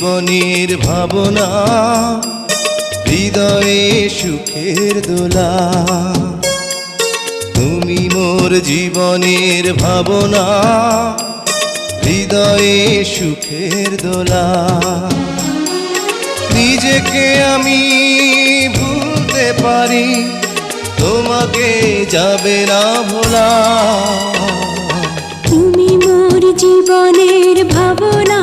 জীবনের ভাবনা, হৃদয়ে সুখের দোলা। তুমি মোর জীবনের ভাবনা, হৃদয়ে সুখের দোলা। নিজেকে আমি ভুলতে পারি, তোমাকে যাবে না ভোলা। তুমি মোর জীবনের ভাবনা,